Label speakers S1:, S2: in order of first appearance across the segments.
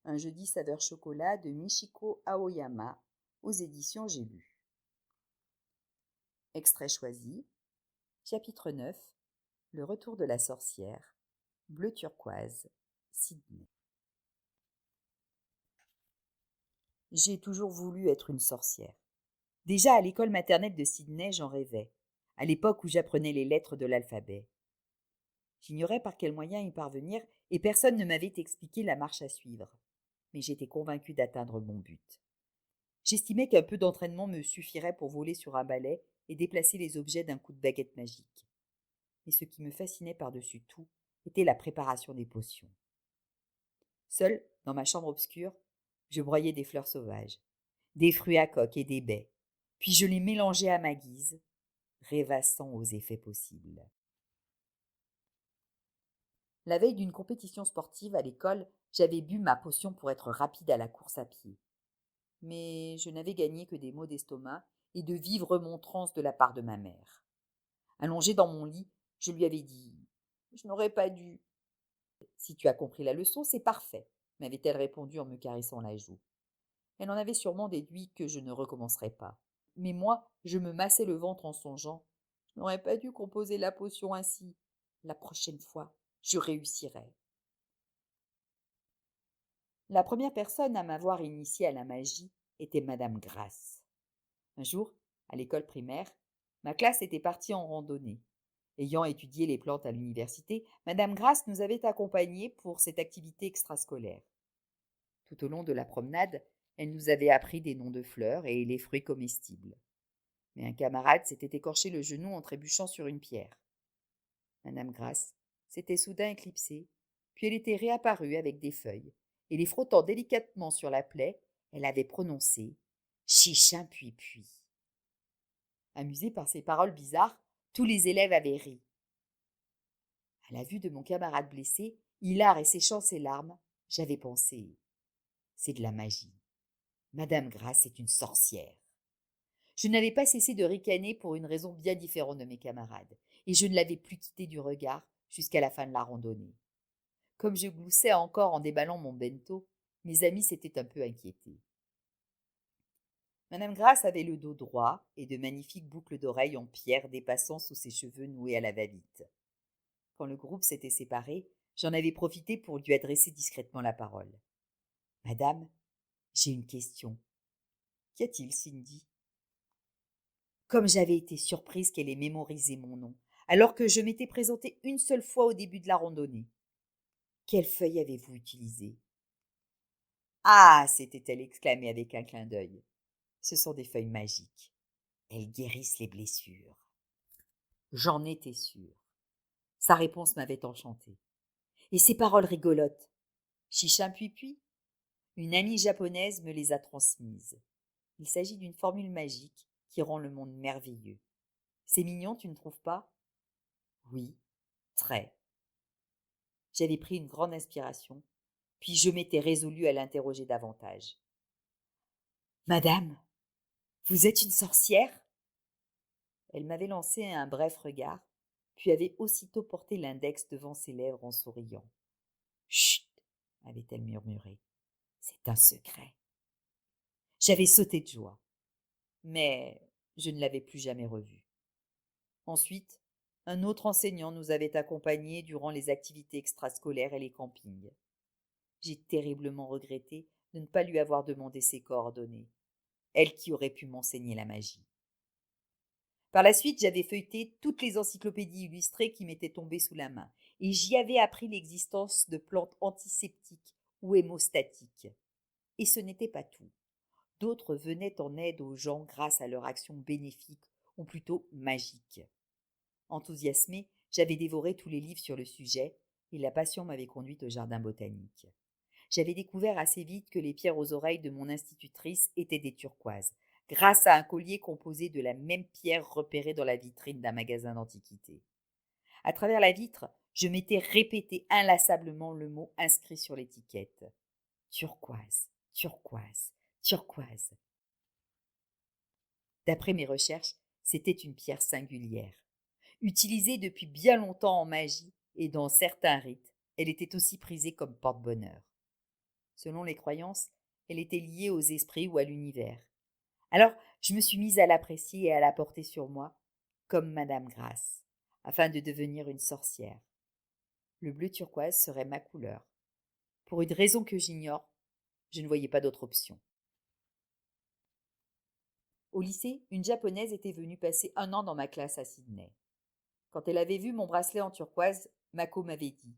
S1: Un jeudi saveur chocolat de Michiko Aoyama, aux éditions J'ai lu. Extrait choisi. Chapitre 9. Le retour de la sorcière. Bleu turquoise. Sydney. J'ai toujours voulu être une sorcière. Déjà à l'école maternelle de Sydney, j'en rêvais, à l'époque où j'apprenais les lettres de l'alphabet. J'ignorais par quel moyen y parvenir et personne ne m'avait expliqué la marche à suivre. Mais j'étais convaincue d'atteindre mon but. J'estimais qu'un peu d'entraînement me suffirait pour voler sur un balai et déplacer les objets d'un coup de baguette magique. Mais ce qui me fascinait par-dessus tout était la préparation des potions. Seule, dans ma chambre obscure, je broyais des fleurs sauvages, des fruits à coque et des baies, puis je les mélangeais à ma guise, rêvassant aux effets possibles. La veille d'une compétition sportive à l'école, j'avais bu ma potion pour être rapide à la course à pied. Mais je n'avais gagné que des maux d'estomac et de vives remontrances de la part de ma mère. Allongée dans mon lit, je lui avais dit « Je n'aurais pas dû ». « Si tu as compris la leçon, c'est parfait », m'avait-elle répondu en me caressant la joue. Elle en avait sûrement déduit que je ne recommencerais pas. Mais moi, je me massais le ventre en songeant « Je n'aurais pas dû composer la potion ainsi. La prochaine fois, je réussirai. » La première personne à m'avoir initiée à la magie était Madame Grasse. Un jour, à l'école primaire, ma classe était partie en randonnée. Ayant étudié les plantes à l'université, Madame Grasse nous avait accompagnés pour cette activité extrascolaire. Tout au long de la promenade, elle nous avait appris des noms de fleurs et les fruits comestibles. Mais un camarade s'était écorché le genou en trébuchant sur une pierre. Madame Grasse s'était soudain éclipsée, puis elle était réapparue avec des feuilles, et les frottant délicatement sur la plaie, elle avait prononcé « Chichin puis. » Amusés par ces paroles bizarres, tous les élèves avaient ri. À la vue de mon camarade blessé, hilar et séchant ses larmes, j'avais pensé « C'est de la magie. Madame Grasse est une sorcière. » Je n'avais pas cessé de ricaner pour une raison bien différente de mes camarades, et je ne l'avais plus quitté du regard jusqu'à la fin de la randonnée. Comme je gloussais encore en déballant mon bento, mes amis s'étaient un peu inquiétés. Madame Grasse avait le dos droit et de magnifiques boucles d'oreilles en pierre dépassant sous ses cheveux noués à la va-vite. Quand le groupe s'était séparé, j'en avais profité pour lui adresser discrètement la parole. « Madame, j'ai une question. »« Qu'y a-t-il, Cindy ?» Comme j'avais été surprise qu'elle ait mémorisé mon nom, alors que je m'étais présentée une seule fois au début de la randonnée. « Quelle feuille avez-vous utilisée ?»« Ah !» s'était-elle exclamée avec un clin d'œil. « Ce sont des feuilles magiques. Elles guérissent les blessures. » J'en étais sûre. Sa réponse m'avait enchantée. Et ses paroles rigolotes. Chichin puis. Une amie japonaise me les a transmises. Il s'agit d'une formule magique qui rend le monde merveilleux. C'est mignon, tu ne trouves pas? Oui, très. J'avais pris une grande inspiration, puis je m'étais résolue à l'interroger davantage. Madame, vous êtes une sorcière? Elle m'avait lancé un bref regard, puis avait aussitôt porté l'index devant ses lèvres en souriant. Chut, avait-elle murmuré, c'est un secret. J'avais sauté de joie, mais je ne l'avais plus jamais revue. Ensuite, un autre enseignant nous avait accompagnés durant les activités extrascolaires et les campings. J'ai terriblement regretté de ne pas lui avoir demandé ses coordonnées, elle qui aurait pu m'enseigner la magie. Par la suite, j'avais feuilleté toutes les encyclopédies illustrées qui m'étaient tombées sous la main, et j'y avais appris l'existence de plantes antiseptiques ou hémostatiques. Et ce n'était pas tout. D'autres venaient en aide aux gens grâce à leur action bénéfique, ou plutôt magique. Enthousiasmée, j'avais dévoré tous les livres sur le sujet, et la passion m'avait conduite au jardin botanique. J'avais découvert assez vite que les pierres aux oreilles de mon institutrice étaient des turquoises, grâce à un collier composé de la même pierre repérée dans la vitrine d'un magasin d'antiquités. À travers la vitre, je m'étais répété inlassablement le mot inscrit sur l'étiquette. Turquoise, turquoise, turquoise. D'après mes recherches, c'était une pierre singulière. Utilisée depuis bien longtemps en magie et dans certains rites, elle était aussi prisée comme porte-bonheur. Selon les croyances, elle était liée aux esprits ou à l'univers. Alors, je me suis mise à l'apprécier et à la porter sur moi, comme Madame Grasse, afin de devenir une sorcière. Le bleu turquoise serait ma couleur. Pour une raison que j'ignore, je ne voyais pas d'autre option. Au lycée, une japonaise était venue passer un an dans ma classe à Sydney. Quand elle avait vu mon bracelet en turquoise, Mako m'avait dit: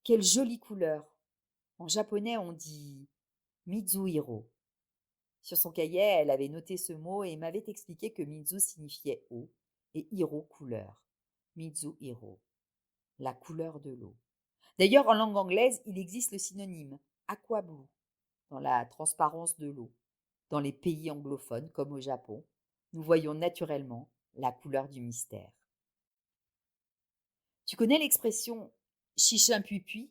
S1: quelle jolie couleur! En japonais, on dit Mizuhiro. Sur son cahier, elle avait noté ce mot et m'avait expliqué que Mizu signifiait eau et hiro couleur. Mizuhiro, la couleur de l'eau. D'ailleurs, en langue anglaise, il existe le synonyme aqua blue, dans la transparence de l'eau. Dans les pays anglophones, comme au Japon, nous voyons naturellement la couleur du mystère. Tu connais l'expression Shishin Pui?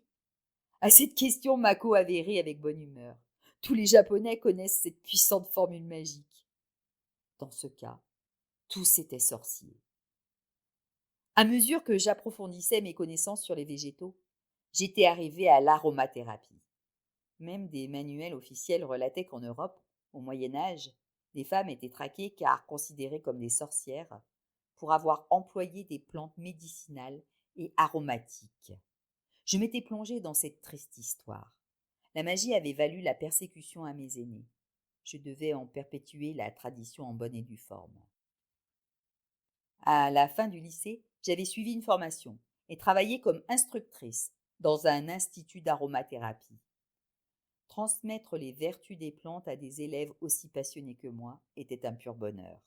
S1: À cette question, Mako avait ri avec bonne humeur. Tous les Japonais connaissent cette puissante formule magique. Dans ce cas, tous étaient sorciers. À mesure que j'approfondissais mes connaissances sur les végétaux, j'étais arrivée à l'aromathérapie. Même des manuels officiels relataient qu'en Europe, au Moyen Âge, les femmes étaient traquées car considérées comme des sorcières pour avoir employé des plantes médicinales et aromatiques. Je m'étais plongée dans cette triste histoire. La magie avait valu la persécution à mes aînés. Je devais en perpétuer la tradition en bonne et due forme. À la fin du lycée, j'avais suivi une formation et travaillé comme instructrice dans un institut d'aromathérapie. Transmettre les vertus des plantes à des élèves aussi passionnés que moi était un pur bonheur.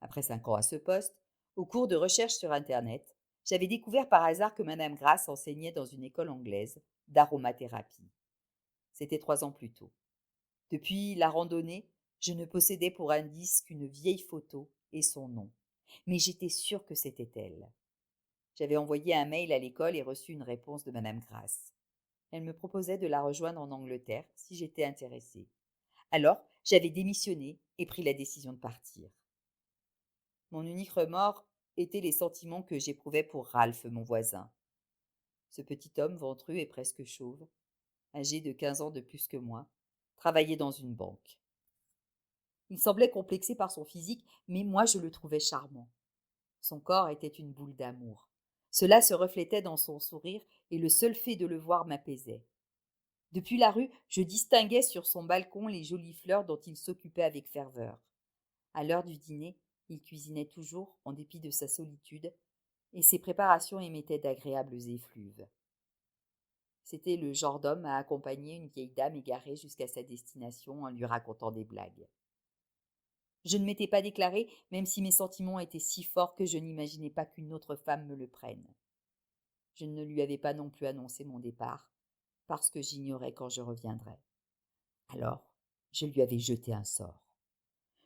S1: Après 5 ans à ce poste, au cours de recherches sur Internet, j'avais découvert par hasard que Madame Grasse enseignait dans une école anglaise d'aromathérapie. C'était 3 ans plus tôt. Depuis la randonnée, je ne possédais pour indice qu'une vieille photo et son nom. Mais j'étais sûre que c'était elle. J'avais envoyé un mail à l'école et reçu une réponse de Madame Grasse. Elle me proposait de la rejoindre en Angleterre si j'étais intéressée. Alors, j'avais démissionné et pris la décision de partir. Mon unique remords étaient les sentiments que j'éprouvais pour Ralph, mon voisin. Ce petit homme ventru et presque chauve, âgé de 15 ans de plus que moi, travaillait dans une banque. Il semblait complexé par son physique, mais moi je le trouvais charmant. Son corps était une boule d'amour. Cela se reflétait dans son sourire et le seul fait de le voir m'apaisait. Depuis la rue, je distinguais sur son balcon les jolies fleurs dont il s'occupait avec ferveur. À l'heure du dîner, il cuisinait toujours, en dépit de sa solitude, et ses préparations émettaient d'agréables effluves. C'était le genre d'homme à accompagner une vieille dame égarée jusqu'à sa destination en lui racontant des blagues. Je ne m'étais pas déclarée, même si mes sentiments étaient si forts que je n'imaginais pas qu'une autre femme me le prenne. Je ne lui avais pas non plus annoncé mon départ, parce que j'ignorais quand je reviendrais. Alors, je lui avais jeté un sort.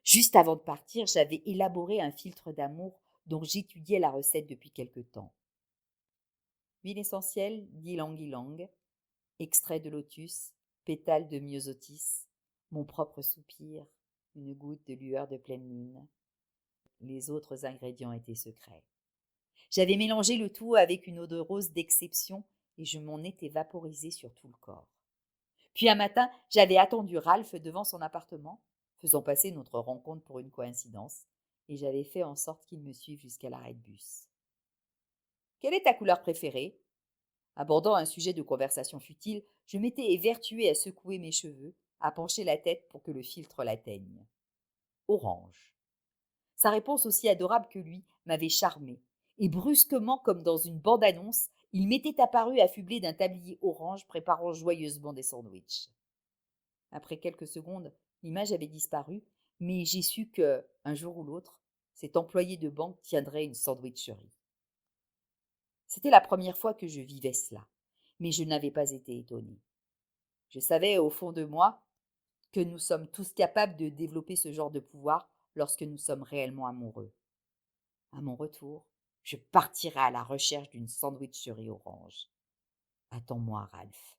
S1: Juste avant de partir, j'avais élaboré un filtre d'amour dont j'étudiais la recette depuis quelque temps. Huile essentielle d'ylang-ylang, extrait de lotus, pétales de myosotis, mon propre soupir, une goutte de lueur de pleine lune. Les autres ingrédients étaient secrets. J'avais mélangé le tout avec une eau de rose d'exception et je m'en étais vaporisée sur tout le corps. Puis un matin, j'avais attendu Ralph devant son appartement, faisant passer notre rencontre pour une coïncidence, et j'avais fait en sorte qu'il me suive jusqu'à l'arrêt de bus. Quelle est ta couleur préférée? Abordant un sujet de conversation futile, je m'étais évertuée à secouer mes cheveux, à pencher la tête pour que le filtre l'atteigne. Orange. Sa réponse, aussi adorable que lui, m'avait charmée, et brusquement, comme dans une bande-annonce, il m'était apparu affublé d'un tablier orange préparant joyeusement des sandwichs. Après quelques secondes, l'image avait disparu, mais j'ai su que, un jour ou l'autre, cet employé de banque tiendrait une sandwicherie. C'était la première fois que je vivais cela, mais je n'avais pas été étonnée. Je savais au fond de moi que nous sommes tous capables de développer ce genre de pouvoir lorsque nous sommes réellement amoureux. À mon retour, je partirai à la recherche d'une sandwicherie orange. Attends-moi, Ralph.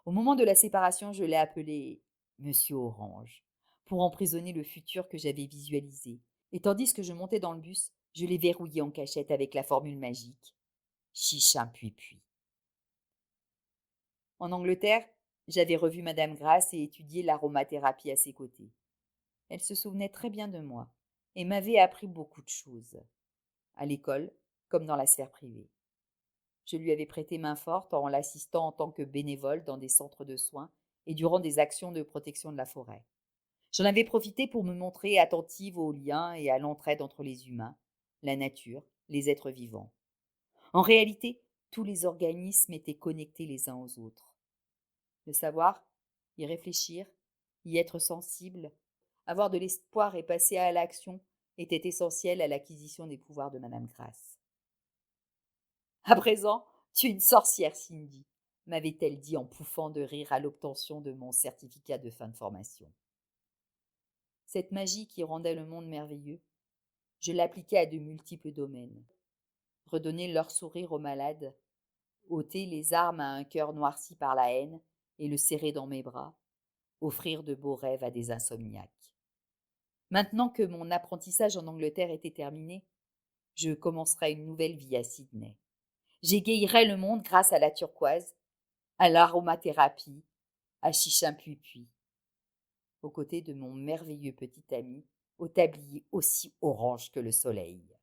S1: Au moment de la séparation, je l'ai appelé Monsieur Orange, pour emprisonner le futur que j'avais visualisé. Et tandis que je montais dans le bus, je l'ai verrouillé en cachette avec la formule magique Chichin puis. En Angleterre, j'avais revu Madame Grasse et étudié l'aromathérapie à ses côtés. Elle se souvenait très bien de moi et m'avait appris beaucoup de choses, à l'école comme dans la sphère privée. Je lui avais prêté main forte en l'assistant en tant que bénévole dans des centres de soins et durant des actions de protection de la forêt. J'en avais profité pour me montrer attentive aux liens et à l'entraide entre les humains, la nature, les êtres vivants. En réalité, tous les organismes étaient connectés les uns aux autres. Le savoir, y réfléchir, y être sensible, avoir de l'espoir et passer à l'action était essentiel à l'acquisition des pouvoirs de Madame Grasse. À présent, tu es une sorcière, Cindy, m'avait-elle dit en pouffant de rire à l'obtention de mon certificat de fin de formation. Cette magie qui rendait le monde merveilleux, je l'appliquais à de multiples domaines. Redonner leur sourire aux malades, ôter les armes à un cœur noirci par la haine et le serrer dans mes bras, offrir de beaux rêves à des insomniaques. Maintenant que mon apprentissage en Angleterre était terminé, je commencerai une nouvelle vie à Sydney. J'égayerai le monde grâce à la turquoise, à l'aromathérapie, à Chichimpui, aux côtés de mon merveilleux petit ami, au tablier aussi orange que le soleil.